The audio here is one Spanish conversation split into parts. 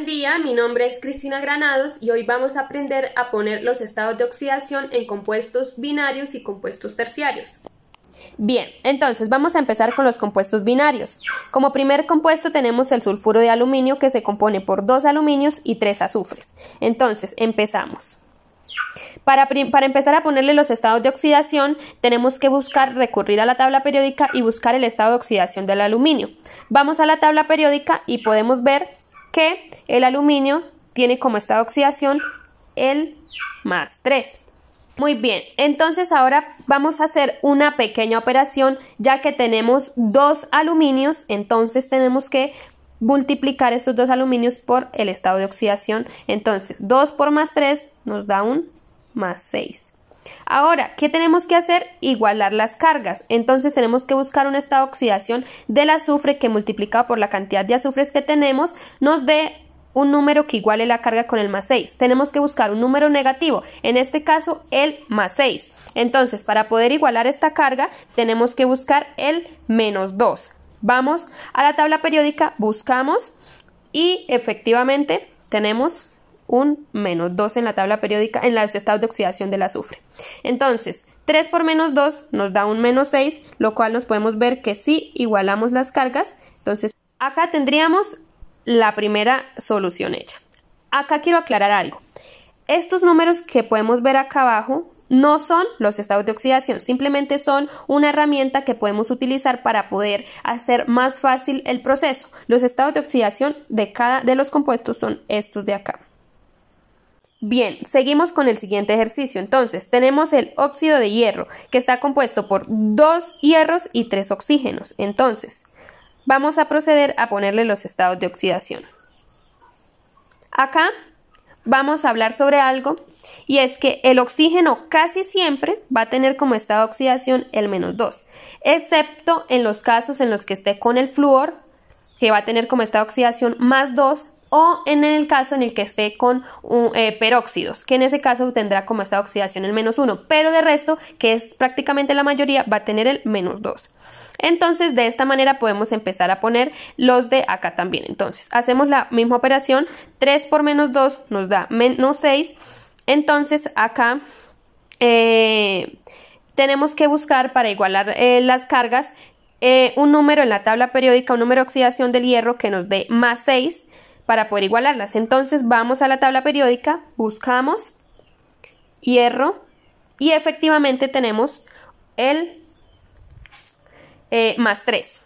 Buen día, mi nombre es Cristina Granados y hoy vamos a aprender a poner los estados de oxidación en compuestos binarios y compuestos terciarios. Bien, entonces vamos a empezar con los compuestos binarios. Como primer compuesto tenemos el sulfuro de aluminio, que se compone por 2 aluminios y 3 azufres. Entonces empezamos. Para empezar a ponerle los estados de oxidación, tenemos que recurrir a la tabla periódica y buscar el estado de oxidación del aluminio. Vamos a la tabla periódica y podemos ver que el aluminio tiene como estado de oxidación el +3. Muy bien, entonces ahora vamos a hacer una pequeña operación, ya que tenemos 2 aluminios, entonces tenemos que multiplicar estos 2 aluminios por el estado de oxidación. Entonces 2 por +3 nos da un +6. Ahora, ¿qué tenemos que hacer? Igualar las cargas. Entonces tenemos que buscar un estado de oxidación del azufre que multiplicado por la cantidad de azufres que tenemos nos dé un número que iguale la carga con el +6. Tenemos que buscar un número negativo, en este caso el +6. Entonces, para poder igualar esta carga, tenemos que buscar el -2. Vamos a la tabla periódica, buscamos y efectivamente tenemos un -2 en la tabla periódica en los estados de oxidación del azufre. Entonces, 3 por -2 nos da un -6, lo cual nos podemos ver que sí igualamos las cargas. Entonces, acá tendríamos la primera solución hecha. Acá quiero aclarar algo. Estos números que podemos ver acá abajo no son los estados de oxidación, simplemente son una herramienta que podemos utilizar para poder hacer más fácil el proceso. Los estados de oxidación de los compuestos son estos de acá. Bien, seguimos con el siguiente ejercicio. Entonces, tenemos el óxido de hierro, que está compuesto por 2 hierros y 3 oxígenos. Entonces, vamos a proceder a ponerle los estados de oxidación. Acá vamos a hablar sobre algo, y es que el oxígeno casi siempre va a tener como estado de oxidación el -2, excepto en los casos en los que esté con el flúor, que va a tener como estado de oxidación +2, o en el caso en el que esté con peróxidos, que en ese caso tendrá como estado de oxidación el -1, pero de resto, que es prácticamente la mayoría, va a tener el -2. Entonces, de esta manera podemos empezar a poner los de acá también. Entonces, hacemos la misma operación, 3 por -2 nos da -6. Entonces, acá tenemos que buscar para igualar las cargas un número en la tabla periódica, un número de oxidación del hierro que nos dé +6 para poder igualarlas. Entonces, vamos a la tabla periódica, buscamos hierro y efectivamente tenemos el +3,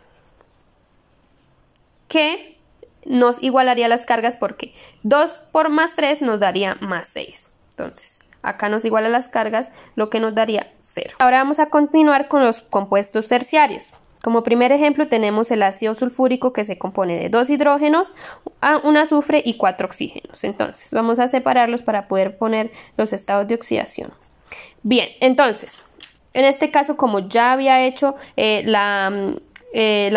que nos igualaría las cargas porque 2 por +3 nos daría +6. Entonces, acá nos iguala las cargas, lo que nos daría 0. Ahora vamos a continuar con los compuestos terciarios. Como primer ejemplo tenemos el ácido sulfúrico, que se compone de 2 hidrógenos, un azufre y 4 oxígenos. Entonces, vamos a separarlos para poder poner los estados de oxidación. Bien, entonces, en este caso, como ya había hecho la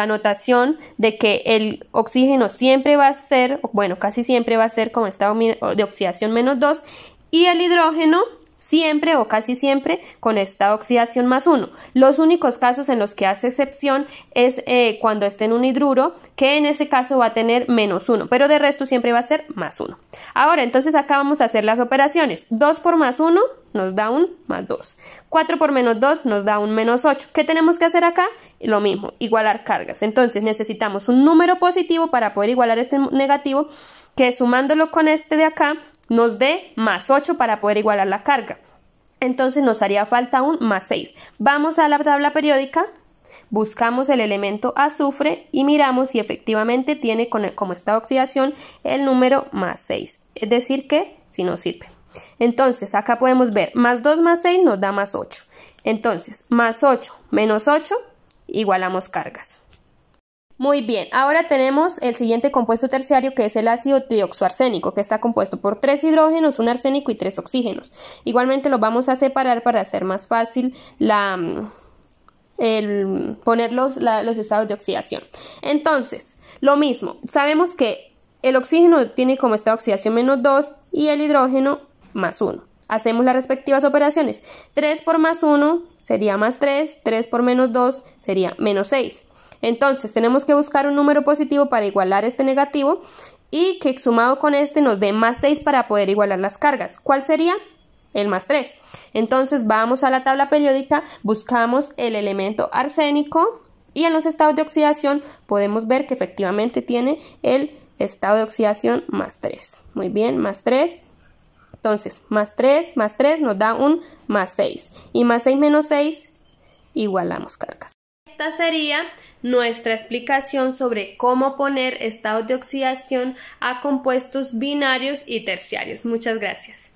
anotación de que el oxígeno siempre va a ser, bueno, casi siempre va a ser como estado de oxidación -2, y el hidrógeno siempre o casi siempre con estado de oxidación +1. Los únicos casos en los que hace excepción es cuando esté en un hidruro, que en ese caso va a tener -1, pero de resto siempre va a ser +1. Ahora, entonces acá vamos a hacer las operaciones. 2 por +1 nos da un +2. 4 por -2 nos da un -8. ¿Qué tenemos que hacer acá? Lo mismo, igualar cargas. Entonces necesitamos un número positivo para poder igualar este negativo, que sumándolo con este de acá nos dé +8 para poder igualar la carga. Entonces nos haría falta un +6. Vamos a la tabla periódica, buscamos el elemento azufre y miramos si efectivamente tiene como estado de oxidación el número +6. Es decir que sí nos sirve. Entonces acá podemos ver +2 más 6 nos da +8. Entonces +8 menos 8 igualamos cargas. Muy bien, ahora tenemos el siguiente compuesto terciario, que es el ácido dioxoarsénico, que está compuesto por 3 hidrógenos, un arsénico y 3 oxígenos. Igualmente lo vamos a separar para hacer más fácil poner los estados de oxidación. Entonces, lo mismo, sabemos que el oxígeno tiene como estado de oxidación -2 y el hidrógeno +1. Hacemos las respectivas operaciones. 3 por +1 sería +3, 3 por -2 sería -6. Entonces tenemos que buscar un número positivo para igualar este negativo y que sumado con este nos dé más 6 para poder igualar las cargas. ¿Cuál sería? El más 3. Entonces vamos a la tabla periódica, buscamos el elemento arsénico y en los estados de oxidación podemos ver que efectivamente tiene el estado de oxidación más 3. Muy bien, más 3. Entonces, más 3 nos da un más 6. Y más 6 menos 6, igualamos cargas. Esta sería nuestra explicación sobre cómo poner estados de oxidación a compuestos binarios y terciarios. Muchas gracias.